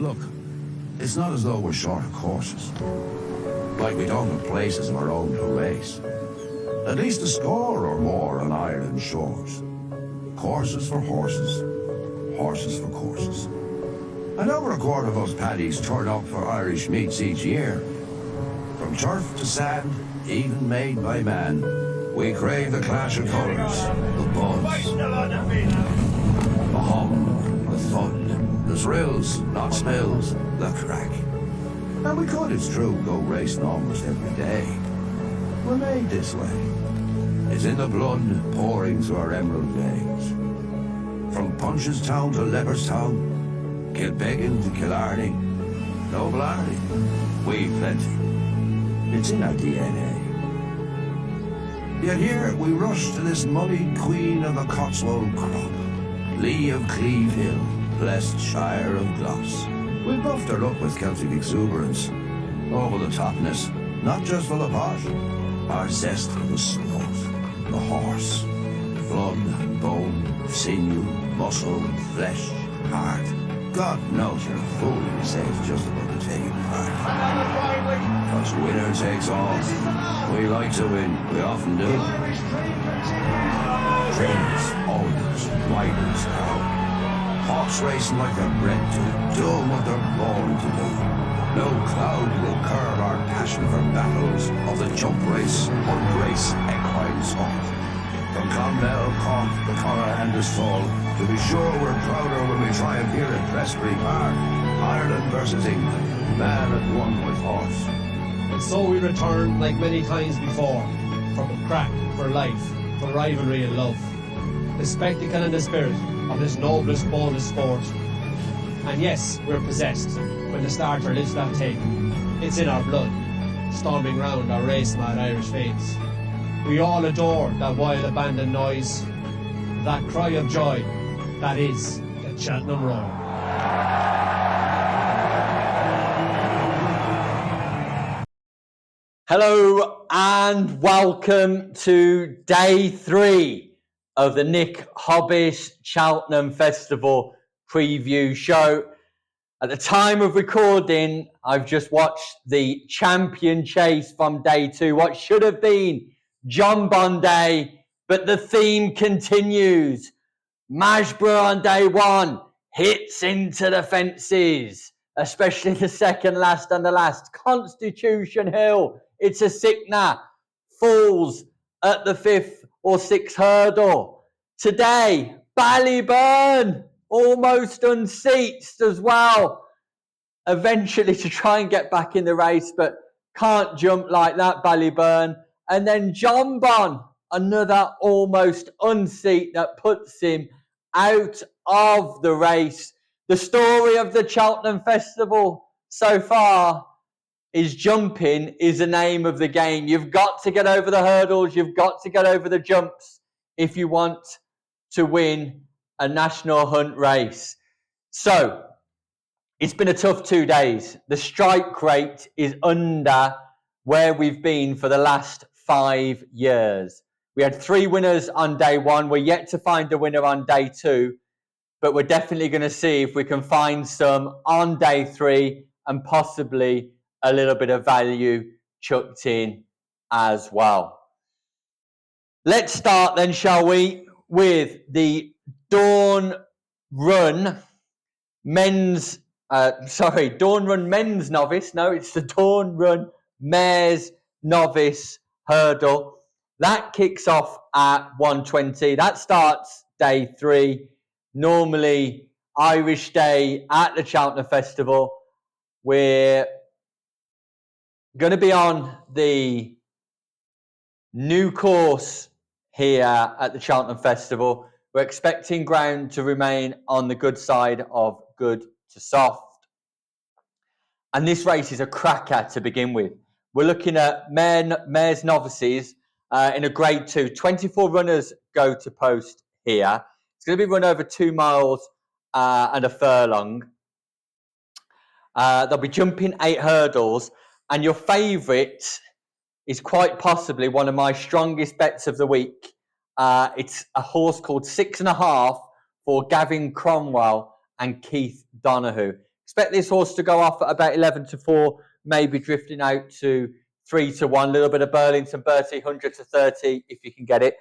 Look, it's not as though we're short of horses. Like we don't have places of our own to race. At least a score or more on Ireland's shores. Courses for horses, horses for courses. And over a quarter of us paddies turn up for Irish meets each year. From turf to sand, even made by man, we crave the clash of colours, the buzz, the hum, the thud, the thrills, not spills, the crack. And we could, it's true, go racing almost every day. We're made this way. It's in the blood pouring through our emerald veins. From Punchestown to Leopardstown, Kilbeggan to Killarney, no blarney, we've plenty. It's in our DNA. Yet here we rush to this muddy queen of the Cotswold crop, Lee of Cleve Hill, blessed Shire of Gloss. We buffed her up with Celtic exuberance, over the topness, not just for the posh, our zest for the sport, the horse, blood, bone, sinew, muscle, flesh, heart. God knows you're a fool when you say it's just about the taking part. Because winner takes all. We like to win, we often do. Trainers, owners, riders, horse racing like they're bred to, doing what they're born to do. No cloud will curb our passion for battles of the jump race or grace equine sport. From Clonmel, Cork, the Curragh and the Stall, to be sure we're prouder when we triumph here at Prestbury Park. Ireland versus England, man at one with horse. And so we return like many times before, for the crack, for life, for rivalry and love. The spectacle and the spirit of this noblest, boldest sport. And yes, we're possessed when the starter lifts that tape. It's in our blood, storming round our race-mad Irish veins. We all adore that wild abandoned noise, that cry of joy, that is the Cheltenham Roar. Hello and welcome to day 3 of the Nick Hobbis Cheltenham Festival preview show. At the time of recording, I've just watched the champion chase from day 2, what should have been John Bon Day, but the theme continues. Majborough on day 1 hits into the fences, especially the second last and the last. Constitution Hill, it's a sickener, falls at the 5th or 6th hurdle. Today, Ballyburn almost unseats as well, eventually to try and get back in the race, but can't jump like that, Ballyburn. And then John Bon, another almost unseat that puts him out of the race. The story of the Cheltenham Festival so far is jumping is the name of the game. You've got to get over the hurdles. You've got to get over the jumps if you want to win a national hunt race. So it's been a tough 2 days. The strike rate is under where we've been for the last 5 years. We had 3 winners on day 1. We're yet to find a winner on day 2, but we're definitely going to see if we can find some on day 3 and possibly a little bit of value chucked in as well. Let's start then, shall we, with the Dawn Run Men's Novice. No, it's the Dawn Run Mares Novice Hurdle. That kicks off at 1:20. That starts day 3. Normally Irish Day at the Cheltenham Festival. We're going to be on the new course here at the Cheltenham Festival. We're expecting ground to remain on the good side of good to soft. And this race is a cracker to begin with. We're looking at Mares Novices in a grade 2. 24 runners go to post here. It's going to be run over 2 miles and a furlong. They'll be jumping 8 hurdles. And your favourite is quite possibly one of my strongest bets of the week. It's a horse called 6.5 for Gavin Cromwell and Keith Donoghue. Expect this horse to go off at about 11-4, maybe drifting out to 3-1. A little bit of Burlington Bertie, 100-30 if you can get it.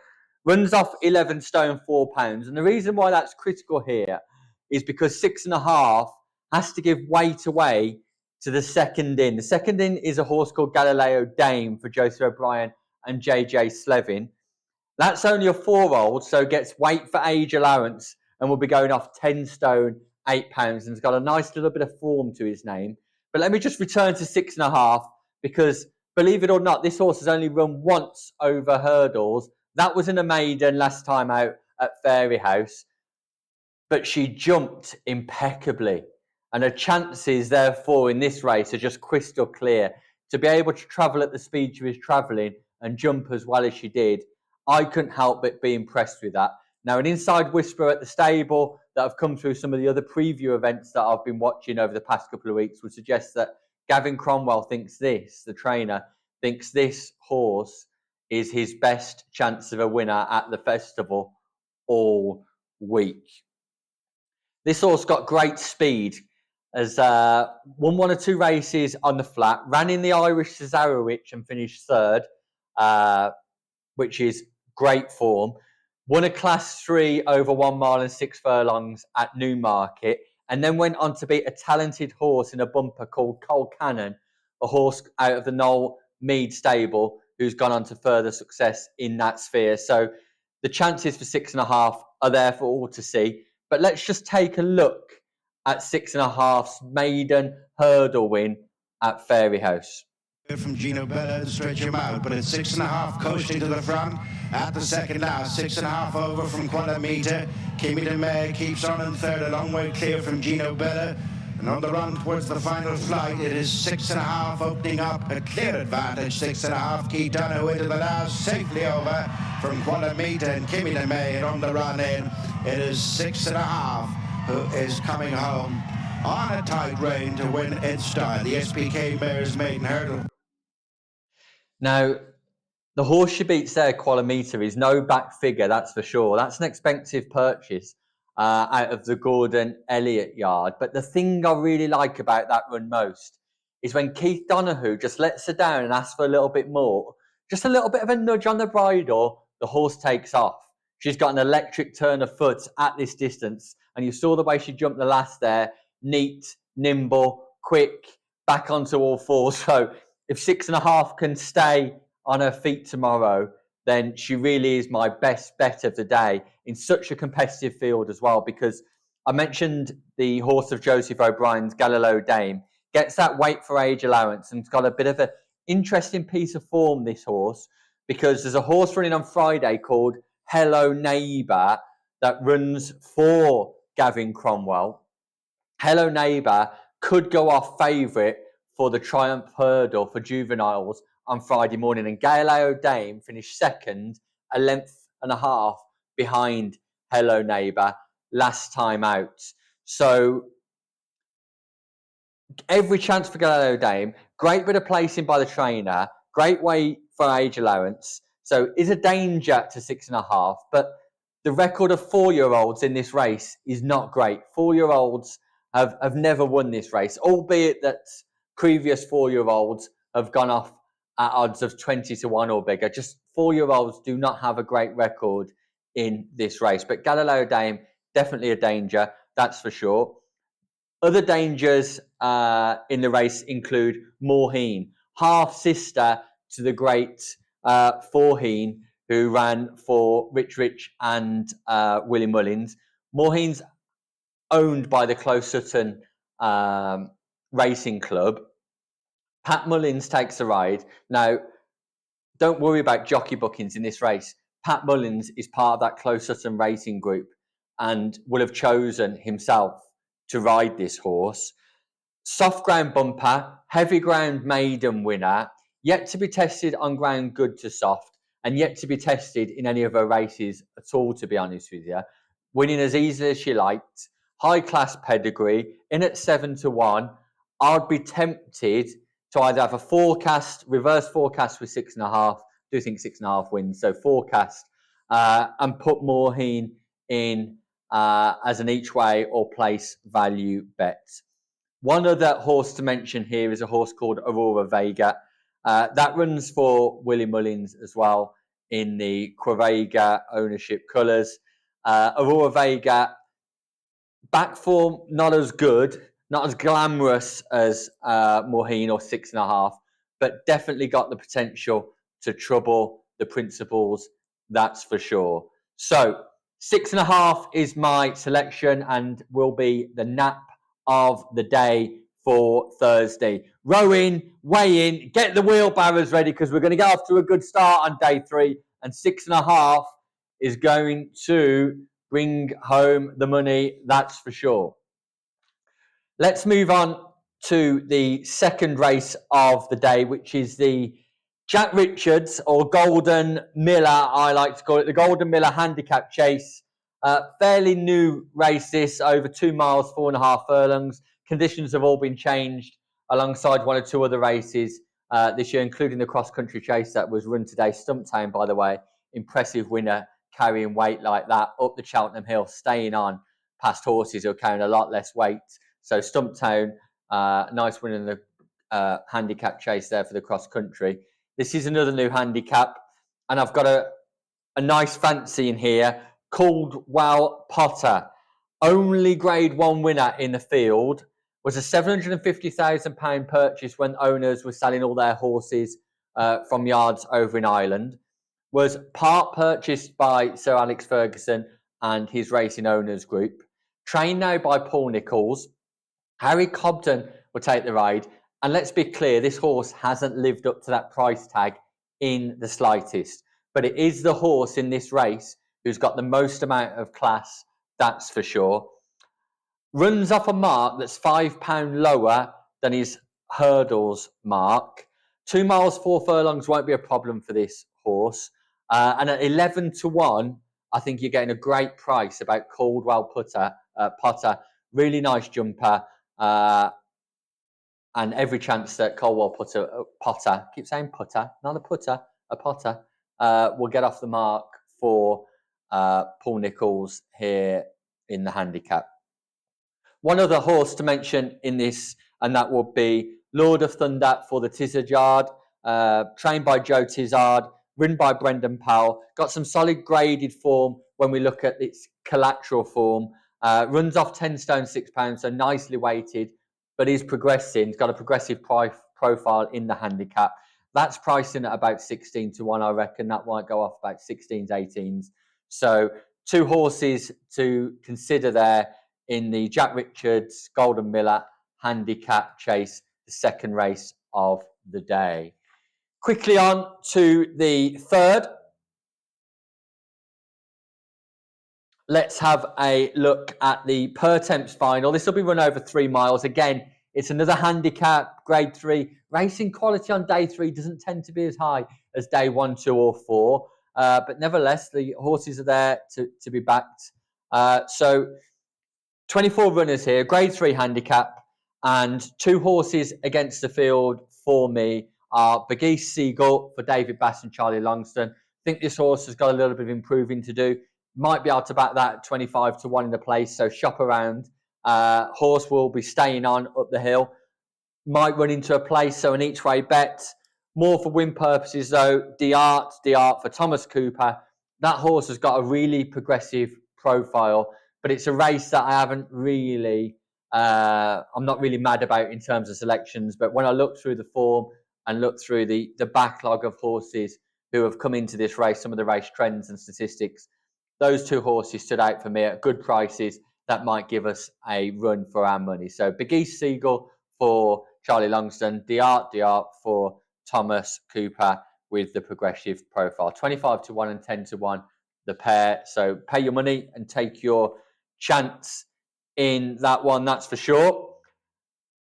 Runs off 11 stone 4 pounds. And the reason why that's critical here is because 6.5 has to give weight away to the second in. The second in is a horse called Galileo Dame for Joseph O'Brien and JJ Slevin. That's only a 4-year-old, so gets weight for age allowance and will be going off 10 stone 8 pounds, and has got a nice little bit of form to his name. But let me just return to 6.5, because believe it or not, this horse has only run once over hurdles. That was in a maiden last time out at Fairyhouse, but she jumped impeccably. And her chances, therefore, in this race are just crystal clear. To be able to travel at the speed she was travelling and jump as well as she did, I couldn't help but be impressed with that. Now, an inside whisper at the stable that I've come through some of the other preview events that I've been watching over the past couple of weeks would suggest that Gavin Cromwell thinks this, the trainer, thinks this horse is his best chance of a winner at the festival all week. This horse got great speed, has won 1 or 2 races on the flat, ran in the Irish Cesarewitch and finished 3rd, which is great form. Won a Class 3 over 1 mile and 6 furlongs at Newmarket, and then went on to beat a talented horse in a bumper called Cole Cannon, a horse out of the Noel Mead stable, who's gone on to further success in that sphere. So the chances for 6.5 are there for all to see. But let's just take a look at 6.5's maiden hurdle win at Fairyhouse. From Gino Bella to stretch him out, but it's 6.5 coasting to the front at the second now. 6.5 over from Qualamita. Kimmy DeMay keeps on in third, a long way clear from Gino Bella. And on the run towards the final flight, it is 6.5 opening up a clear advantage. 6.5 Keith Dunno into the last, safely over from Qualamita and Kimmy DeMay. And on the run in, it is 6.5 who is coming home on a tight rein to win its style. The SPK Mare's maiden hurdle. Now, the horse she beats there, Qualamita, is no back figure, that's for sure. That's an expensive purchase out of the Gordon Elliott yard. But the thing I really like about that run most is when Keith Donahue just lets her down and asks for a little bit more, just a little bit of a nudge on the bridle, the horse takes off. She's got an electric turn of foot at this distance. And you saw the way she jumped the last there. Neat, nimble, quick, back onto all fours. So if 6.5 can stay on her feet tomorrow, then she really is my best bet of the day in such a competitive field as well, because I mentioned the horse of Joseph O'Brien's Galileo Dame, gets that weight for age allowance, and it's got a bit of an interesting piece of form, this horse, because there's a horse running on Friday called Hello Neighbour that runs for Gavin Cromwell. Hello Neighbour could go off favourite for the Triumph Hurdle for juveniles on Friday morning, and Galileo Dame finished 2nd, a length and a half behind Hello Neighbour last time out. So every chance for Galileo Dame. Great bit of placing by the trainer, great weight for age allowance. So is a danger to 6.5, but the record of 4-year-olds in this race is not great. 4-year-olds have never won this race, albeit that previous 4-year-olds have gone off at odds of 20-1 or bigger. Just 4-year-olds do not have a great record in this race. But Galileo Dame, definitely a danger, that's for sure. Other dangers in the race include Moorheen, half-sister to the great Forheen, who ran for Rich and Willie Mullins. Moorheen's owned by the Close Sutton Racing Club. Pat Mullins takes a ride. Now, don't worry about jockey bookings in this race. Pat Mullins is part of that Close Sutton Racing Group and will have chosen himself to ride this horse. Soft ground bumper, heavy ground maiden winner, yet to be tested on ground good to soft, and yet to be tested in any of her races at all, to be honest with you. Winning as easily as she liked, high class pedigree, in at 7-1. I'd be tempted to either have a forecast, reverse forecast with 6.5. Do think 6.5 wins, so forecast, and put Moorheen in as an each way or place value bet. One other horse to mention here is a horse called Aurora Vega. That runs for Willie Mullins as well in the Quavega ownership colours. Aurora Vega, back form not as good, not as glamorous as Mohin or 6.5, but definitely got the potential to trouble the principals, that's for sure. So 6.5 is my selection and will be the nap of the day for Thursday. Row in, weigh in, get the wheelbarrows ready because we're going to get off to a good start on day 3, and 6.5 is going to bring home the money, that's for sure. Let's move on to the second race of the day, which is the Jack Richards, or Golden Miller, I like to call it, the Golden Miller Handicap Chase. Fairly new race this, over 2 miles, 4.5 furlongs. Conditions have all been changed alongside 1 or 2 other races this year, including the cross-country chase that was run today. Stumptown, by the way, impressive winner, carrying weight like that up the Cheltenham Hill, staying on past horses who are carrying a lot less weight. So Stumptown, nice win in the handicap chase there for the cross-country. This is another new handicap, and I've got a nice fancy in here, Caldwell Potter. Only Grade 1 winner in the field, was a £750,000 purchase when owners were selling all their horses from yards over in Ireland. Was part purchased by Sir Alex Ferguson and his racing owners group. Trained now by Paul Nicholls. Harry Cobden will take the ride. And let's be clear, this horse hasn't lived up to that price tag in the slightest. But it is the horse in this race who's got the most amount of class, that's for sure. Runs off a mark that's £5 lower than his hurdles mark. 2 miles, 4 furlongs won't be a problem for this horse. And at 11-1, I think you're getting a great price about Caldwell Potter. Really nice jumper. And every chance that Caldwell Potter, keep saying putter, not a putter, a Potter, will get off the mark for Paul Nicholls here in the handicap. One other horse to mention in this, and that would be Lord of Thunder for the Tizard, trained by Joe Tizard, ridden by Brendan Powell. Got some solid graded form when we look at its collateral form. Runs off 10 stone 6 pounds, so nicely weighted, but is progressing. It's got a progressive profile in the handicap. That's pricing at about 16-1, I reckon. That might go off about 16s, 18s. So 2 horses to consider there in the Jack Richards Golden Miller handicap chase, the second race of the day. Quickly on to the third. Let's have a look at the Pertemps final. This will be run over 3 miles. Again, it's another handicap, Grade 3. Racing quality on day 3 doesn't tend to be as high as day 1, 2 or 4. But nevertheless, the horses are there to be backed. So 24 runners here, Grade 3 handicap, and 2 horses against the field for me are Begeese Seagull for David Bass and Charlie Longston. I think this horse has got a little bit of improving to do. Might be able to back that 25-1 in the place, so shop around. Horse will be staying on up the hill. Might run into a place, so an each way bet. More for win purposes though, D'Art for Thomas Cooper. That horse has got a really progressive profile, but it's a race that I haven't really, I'm not really mad about in terms of selections. But when I look through the form and look through the backlog of horses who have come into this race, some of the race trends and statistics, those 2 horses stood out for me at good prices that might give us a run for our money. So Begeese Seagull for Charlie Longston, D'Art for Thomas Cooper with the progressive profile. 25-1 and 10-1 the pair. So pay your money and take your chance in that one, that's for sure.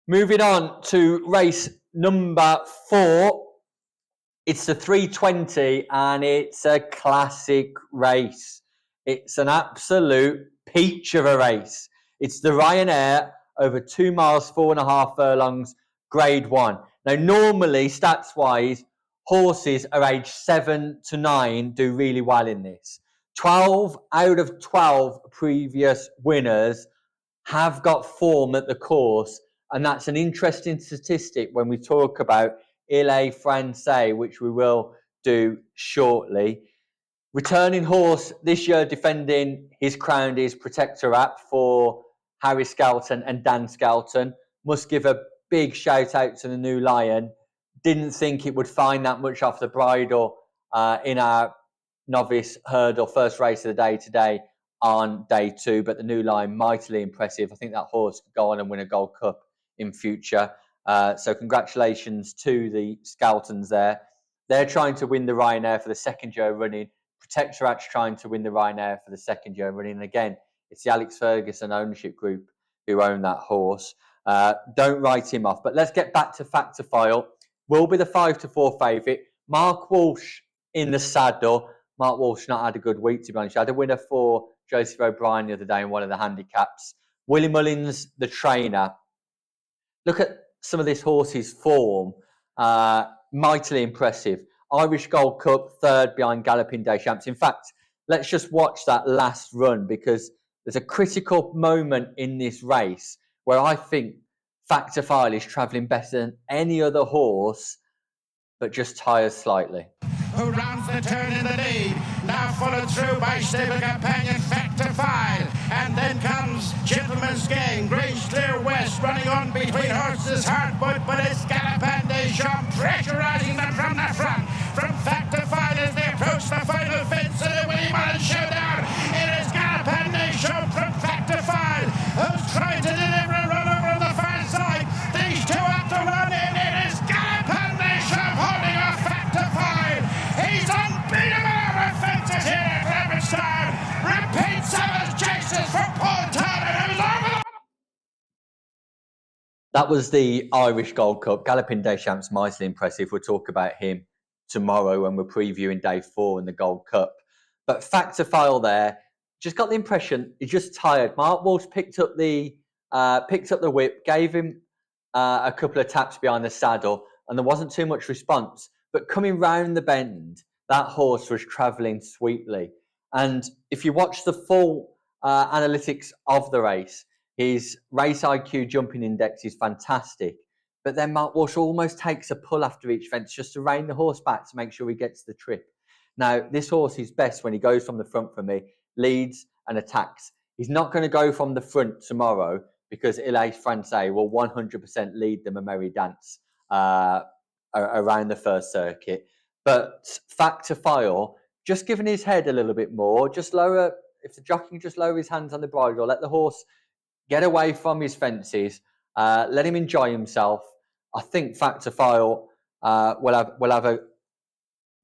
Moving on to race number 4. It's the 320 and it's a classic race. It's an absolute peach of a race. It's the Ryanair over 2 miles, 4.5 furlongs, Grade 1. Now, normally, stats-wise, horses are aged 7 to 9 do really well in this. 12 out of 12 previous winners have got form at the course And that's an interesting statistic when we talk about Il Francais, which we will do shortly. Returning horse this year, defending his crown, is Protectorat for Harry Skelton and Dan Skelton. Must give a big shout out to the new Lion. Didn't think it would find that much off the bridle in our novice hurdle first race of the day today on day 2, but the new Lion, mightily impressive. I think that horse could go on and win a Gold Cup in future. So congratulations to the Skeltons there. They're trying to win the Ryanair for the second year running. Protectorat's trying to win the Ryanair for the second year running. And again, it's the Alex Ferguson ownership group who own that horse. Don't write him off. But let's get back to Factifile. Will be the 5-4 favourite. Mark Walsh in the saddle. Mark Walsh not had a good week, to be honest. I had a winner for Joseph O'Brien the other day in one of the handicaps. Willie Mullins, the trainer. Look at some of this horse's form. Mightily impressive. Irish Gold Cup, third behind Galloping Des Champs. In fact, let's just watch that last run, because there's a critical moment in this race where I think Factifile is travelling better than any other horse, but just tires slightly. Who rounds the turn in the lead, now followed through by stable companion Factifile, and then comes Gentleman's Game, Grange Clear West, running on between horses Hardwood, but it's Gallopin Des Champs pressurising them from the front. From Factifile as they approach the final fence of the Willie Mullins showdown, it is Gallopin Des Champs from Factifile, who's trying to deliver a run over on the far side. These two have to run in, it is Gallopin Des Champs holding off Factifile. He's unbeatable over fences here at Leopardstown. Repeats of his chases for Paul Turner, who's over the... That was the Irish Gold Cup. Galloping Des Champs, mightily impressive. We'll talk about him tomorrow when we're previewing day 4 in the Gold Cup. But Factifile there, just got the impression he's just tired. Mark Walsh picked up the whip, gave him a couple of taps behind the saddle, and there wasn't too much response. But coming round the bend, that horse was travelling sweetly. And if you watch the full analytics of the race, his race IQ jumping index is fantastic. But then Mark Walsh almost takes a pull after each fence just to rein the horse back to make sure he gets the trip. Now, this horse is best when he goes from the front for me, leads and attacks. He's not going to go from the front tomorrow because Il Francais will 100% lead them a merry dance around the first circuit. But Factifile, just giving his head a little bit more, just lower, if the jockey can just lower his hands on the bridle, let the horse get away from his fences, let him enjoy himself. I think Factifile will have a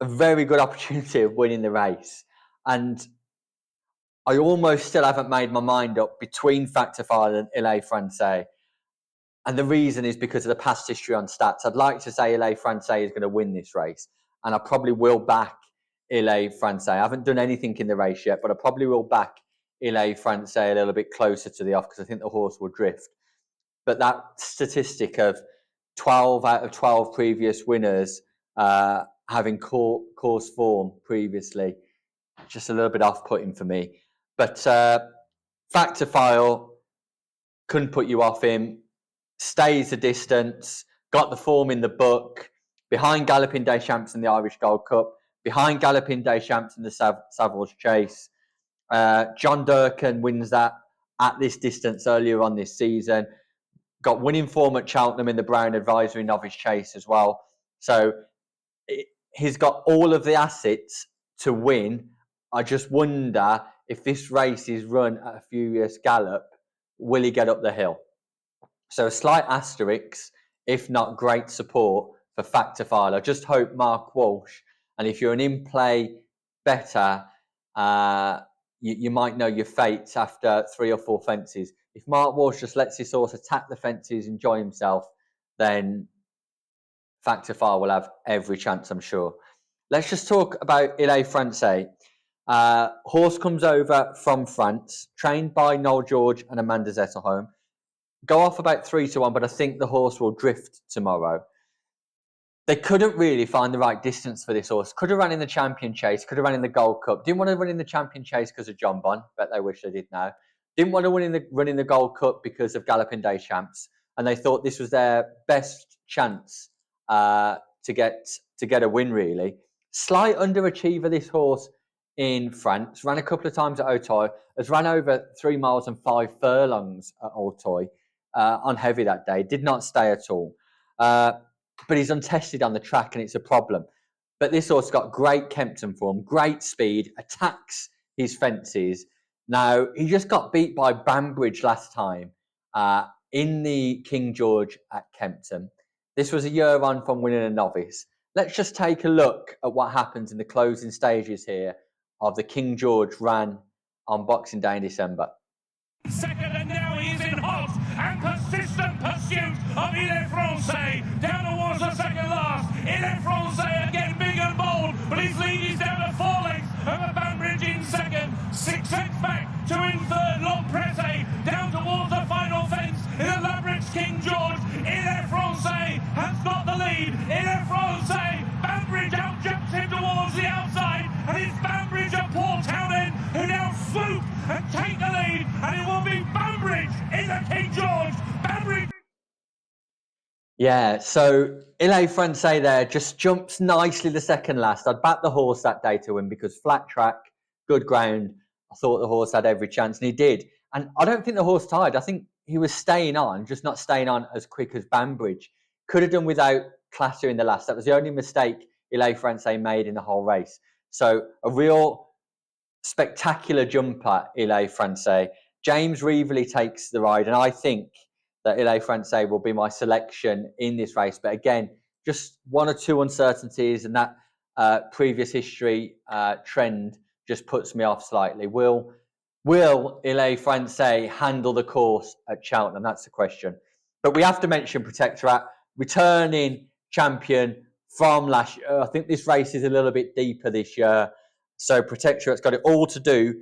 very good opportunity of winning the race. And I almost still haven't made my mind up between Factifile and Il Francais. And the reason is because of the past history on stats. I'd like to say Il Francais is going to win this race. And I probably will back Il Francais. I haven't done anything in the race yet, but I probably will back Il Francais a little bit closer to the off because I think the horse will drift. But that statistic of 12 out of 12 previous winners having course form previously, just a little bit off-putting for me. But Factifile couldn't put you off him. Stays the distance, got the form in the book, behind Galloping Des Champs in the Irish Gold Cup, behind Galloping Des Champs in the Savills Chase. John Durkan wins that at this distance earlier on this season. Got winning form at Cheltenham in the Brown Advisory Novice Chase as well. So he's got all of the assets to win. I just wonder if this race is run at a Furious Gallop, will he get up the hill? So a slight asterisk, if not great support for Factifile. I just hope Mark Walsh, and if you're an in-play better, you might know your fate after 3 or 4 fences. If Mark Walsh just lets his horse attack the fences, enjoy himself, then Factifile will have every chance, I'm sure. Let's just talk about Il Francais. Horse comes over from France, trained by Noel George and Amanda Zetterholm. Go off about 3-1, but I think the horse will drift tomorrow. They couldn't really find the right distance for this horse. Could have run in the Champion Chase, could have run in the Gold Cup. Didn't want to run in the Champion Chase because of John Bon. Bet they wish they did now. Didn't want to run in the Gold Cup because of Galloping Des Champs. and they thought this was their best chance to get a win, really. Slight underachiever, this horse in France. Ran a couple of times at Auteuil. Has ran over 3 miles and 5 furlongs at Auteuil on heavy that day. Did not stay at all. But he's untested on the track, and it's a problem. But this horse got great Kempton form, great speed, attacks his fences. Now, he just got beat by Banbridge last time in the King George at Kempton. This was a year on from winning a novice. Let's just take a look at what happens in the closing stages here of the King George ran on Boxing Day in December. Second, and now he's in hot and persistent pursuit of Il-est-Français down towards the second last. Il-est-Français again big and bold, but his lead is down to 4 lengths over Banbridge in second. 6 lengths back to in third, L'Empresse down towards the final fence in the Labrix King George. Il-est-Français has got the lead. Il-est-Français, Banbridge out jumps him towards the outside, and it's Banbridge and Paul Townend who now swoop and take the lead, and it will be Banbridge in the King George. Banbridge. Yeah, so Il-est-Français there just jumps nicely the second last. I'd back the horse that day to win because flat track, good ground. I thought the horse had every chance, and he did. And I don't think the horse tired. I think he was staying on, just not staying on as quick as Banbridge. Could have done without clatter in the last. That was the only mistake Il-est-Français made in the whole race. So a real spectacular jumper, Il-est-Français. James Reevely takes the ride, and I think that Il-est-Français will be my selection in this race. But again, just 1 or 2 uncertainties, and that previous history trend just puts me off slightly. Will Il-est-Français handle the course at Cheltenham? That's the question. But we have to mention Protectorat, returning champion from last year. I think this race is a little bit deeper this year. So Protectorat's got it all to do,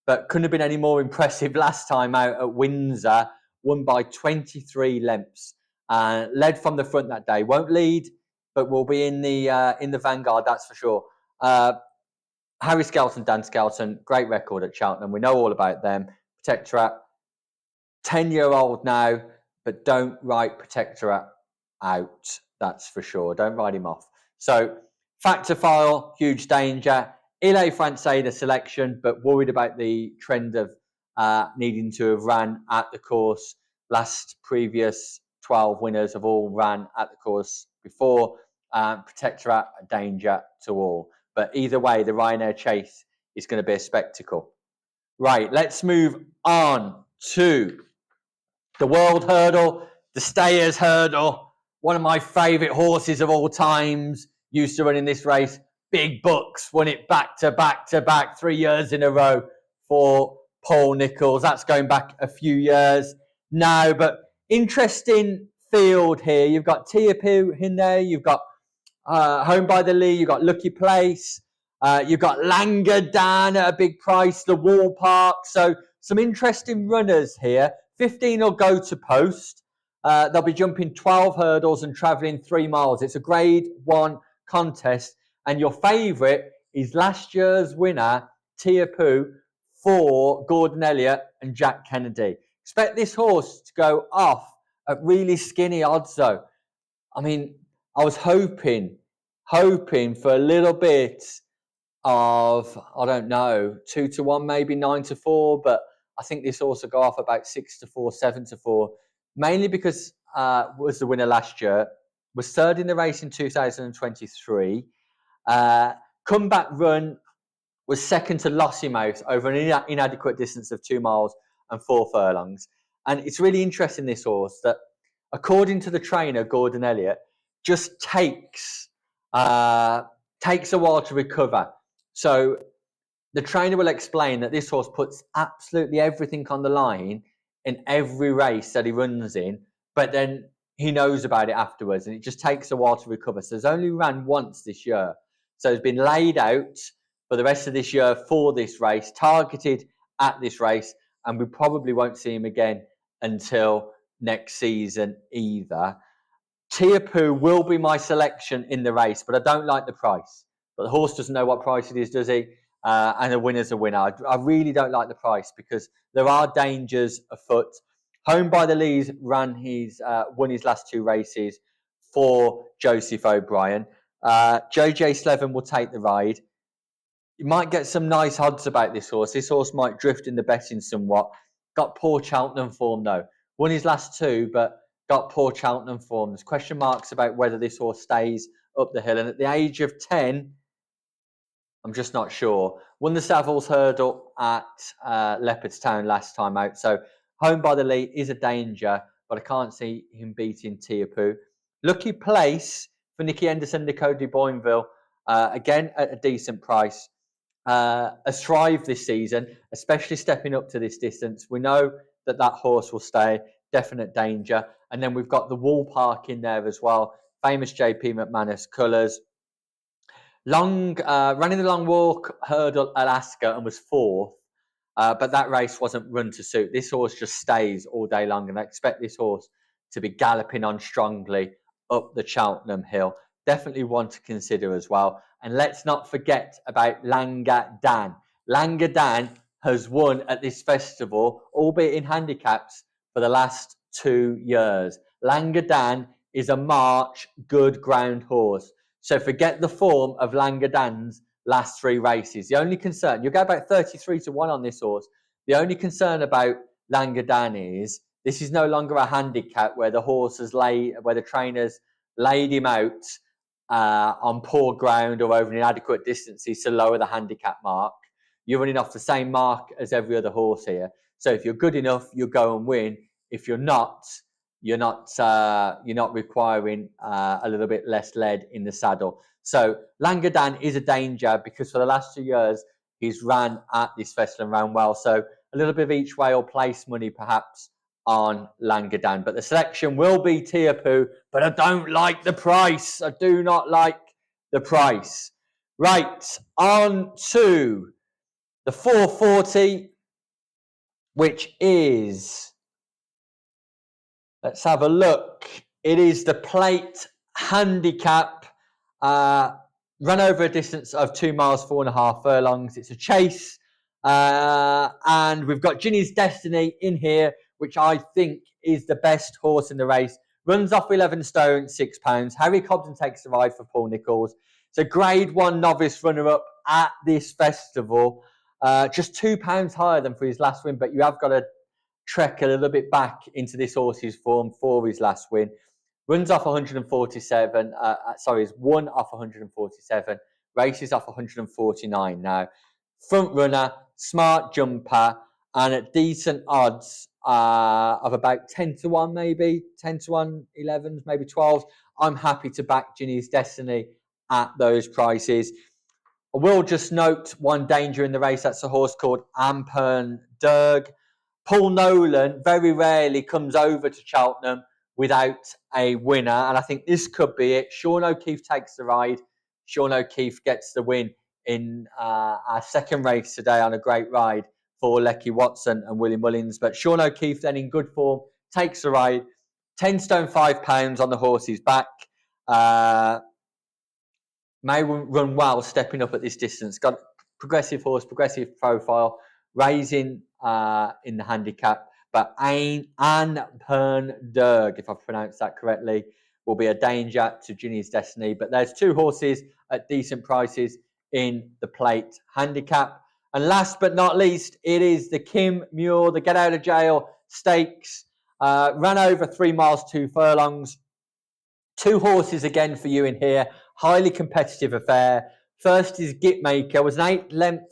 but couldn't have been any more impressive last time out at Windsor. Won by 23 lengths. Led from the front that day. Won't lead, but will be in the vanguard, that's for sure. Harry Skelton, Dan Skelton, great record at Cheltenham. We know all about them. Protectorat, 10-year-old now, but don't write Protectorat out, that's for sure. Don't write him off. So, Factor File, huge danger. Il-est-Français, the selection, but worried about the trend of needing to have ran at the course. Previous 12 winners have all ran at the course before. Protectorat, a danger to all. But either way, the Ryanair Chase is going to be a spectacle. Right, let's move on to the World Hurdle, the Stayers Hurdle. One of my favourite horses of all times. Used to run in this race. Big Bucks won it back to back 3 years in a row for Paul Nicholls. That's going back a few years now, but interesting field here. You've got Tiapu in there. You've got Home by the Lee. You've got Lucky Place. You've got Langer down at a big price. The Wall Park. So some interesting runners here. 15 will go to post. They'll be jumping 12 hurdles and travelling 3 miles. It's a Grade 1 contest. And your favourite is last year's winner, Tiapu, for Gordon Elliott and Jack Kennedy. Expect this horse to go off at really skinny odds, though. I mean, I was hoping for a little bit of, I don't know, 2-1, maybe 9-4, but I think this horse will go off about 6-4, 7-4, mainly because was the winner last year, was third in the race in 2023. Comeback run was second to Lossiemouth over an inadequate distance of 2 miles and 4 furlongs. And it's really interesting, this horse, that according to the trainer, Gordon Elliott, just takes a while to recover. So the trainer will explain that this horse puts absolutely everything on the line in every race that he runs in, but then he knows about it afterwards, and it just takes a while to recover. So he's only ran once this year. So he's been laid out for the rest of this year for this race, targeted at this race, and we probably won't see him again until next season either. Tiapu will be my selection in the race, but I don't like the price. But the horse doesn't know what price it is, does he? And a winner's a winner. I really don't like the price because there are dangers afoot. Home by the Lees won his last 2 races for Joseph O'Brien. JJ Slevin will take the ride. You might get some nice odds about this horse. This horse might drift in the betting somewhat. Got poor Cheltenham form though. Won his last 2, but got poor Cheltenham form. There's question marks about whether this horse stays up the hill. And at the age of 10, I'm just not sure. Won the Savills Hurdle at Leopardstown last time out. So Home by the Lee is a danger, but I can't see him beating Tiapu. Lucky Place for Nicky Henderson, Nico de Boinville. Again, at a decent price. A Thrive this season, especially stepping up to this distance. We know that horse will stay, definite danger. And then we've got the Wool Park in there as well. Famous JP McManus colours. Running the Long Walk Hurdle Alaska and was 4th, but that race wasn't run to suit. This horse just stays all day long, and I expect this horse to be galloping on strongly up the Cheltenham Hill. Definitely one to consider as well. And let's not forget about Langa Dan. Langa Dan has won at this festival, albeit in handicaps, for the last 2 years. Langa Dan is a March good ground horse. So forget the form of Langa Dan's last 3 races. The only concern, you'll get about 33-1 on this horse. The only concern about Langa Dan is this is no longer a handicap where the trainers laid him out on poor ground or over inadequate distances to lower the handicap mark. You're running off the same mark as every other horse here. So if you're good enough, you'll go and win. If you're not requiring a little bit less lead in the saddle. So Langa Dan is a danger because for the last 2 years he's ran at this festival and ran well. So a little bit of each way or place money perhaps on Langa Dan. But the selection will be Tiapu, but I don't like the price. I do not like the price. Right, on to the 440, which is, let's have a look. It is the plate handicap. Run over a distance of 2 miles, 4.5 furlongs. It's a chase. And we've got Ginny's Destiny in here, which I think is the best horse in the race. Runs off 11 stone, £6. Harry Cobden takes the ride for Paul Nicholls. It's a Grade 1 novice runner-up at this festival. Just £2 higher than for his last win, but you have got to trek a little bit back into this horse's form for his last win. Runs off 147. He's won off 147. Races off 149 now. Front runner, smart jumper, and at decent odds of about 10-1, maybe 10-1, 11s, maybe 12s. I'm happy to back Ginny's Destiny at those prices. I will just note one danger in the race. That's a horse called Ampern Derg. Paul Nolan very rarely comes over to Cheltenham without a winner, and I think this could be it. Sean O'Keefe takes the ride. Sean O'Keefe gets the win in our second race today on a great ride for Lecky Watson and Willie Mullins. But Sean O'Keefe then in good form takes the ride. 10 stone, £5 on the horse's back. May run well stepping up at this distance. Got progressive horse, progressive profile, raising in the handicap. But Ampern Derg, if I've pronounced that correctly, will be a danger to Ginny's Destiny. But there's 2 horses at decent prices in the plate handicap. And last but not least, it is the Kim Muir, the Get Out of Jail Stakes. Ran over 3 miles, 2 furlongs. 2 horses again for you in here. Highly competitive affair. First is Gitmaker. Was an 8-length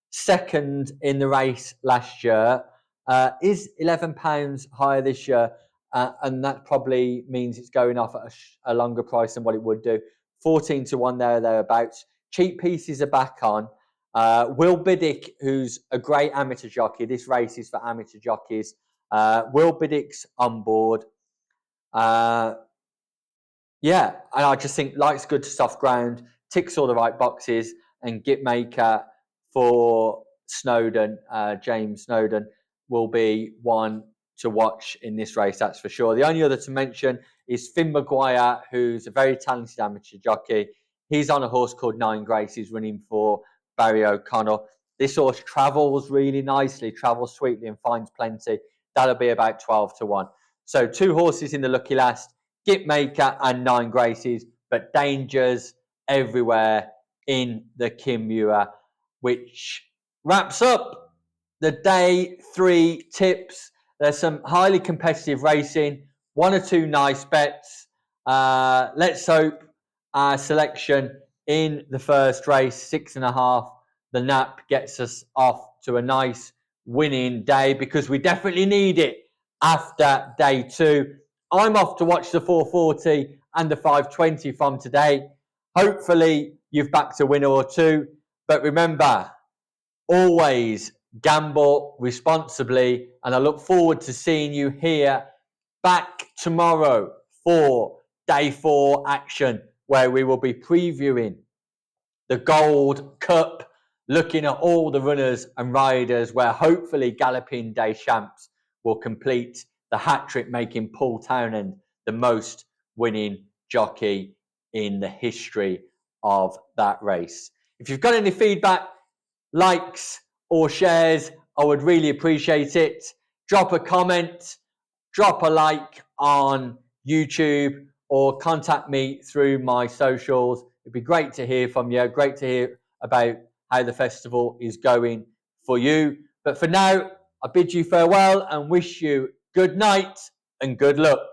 second in the race last year. Is £11 higher this year. And that probably means it's going off at a longer price than what it would do. 14-1 thereabouts. Cheap pieces are back on. Will Biddick, who's a great amateur jockey. This race is for amateur jockeys. Will Biddick's on board. Yeah, and I just think likes good to soft ground, ticks all the right boxes, and Gitmaker for Snowden, James Snowden, will be one to watch in this race, that's for sure. The only other to mention is Finn Maguire, who's a very talented amateur jockey. He's on a horse called Nine Grace. He's running for Barry O'Connell. This horse travels really nicely, travels sweetly and finds plenty. that'll be about 12 to 1. So 2 horses in the lucky last, Gip Maker and 9 Graces, but dangers everywhere in the Kim Muir, which wraps up the day 3 tips. There's some highly competitive racing, 1 or 2 nice bets. Let's hope our selection in the first race, 6.5, the Nap, gets us off to a nice winning day, because we definitely need it after day 2. I'm off to watch the 440 and the 520 from today. Hopefully you've backed a winner or 2, but remember, always gamble responsibly, and I look forward to seeing you here back tomorrow for day 4 action, where we will be previewing the Gold Cup, looking at all the runners and riders, where hopefully Galloping Day Champs will complete the hat-trick, making Paul Townend the most winning jockey in the history of that race. If you've got any feedback, likes or shares, I would really appreciate it. Drop a comment, drop a like on YouTube, or contact me through my socials. It'd be great to hear from you. Great to hear about how the festival is going for you. But for now, I bid you farewell and wish you good night and good luck.